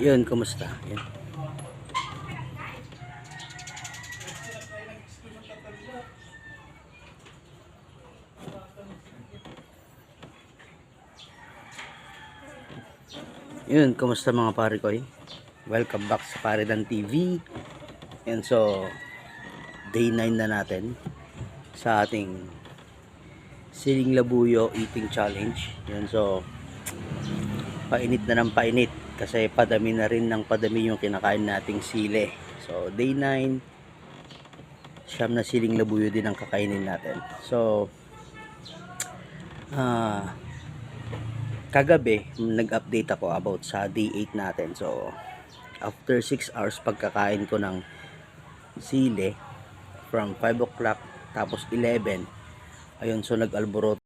Yun, kumusta? Yun. Yun, kumusta mga pare ko? Welcome back sa Paridan TV. And so, day 9 na natin sa ating siling labuyo eating challenge. Yun, so, painit na ng painit kasi padami na rin ng padami yung kinakain nating sili. So, day 9, siyam na siling labuyo din ang kakainin natin. So, kagabi nag-update ako about sa day 8 natin. So after 6 hours pagkakain ko ng sili from 5 o'clock tapos 11, ayun, so nag-alboroto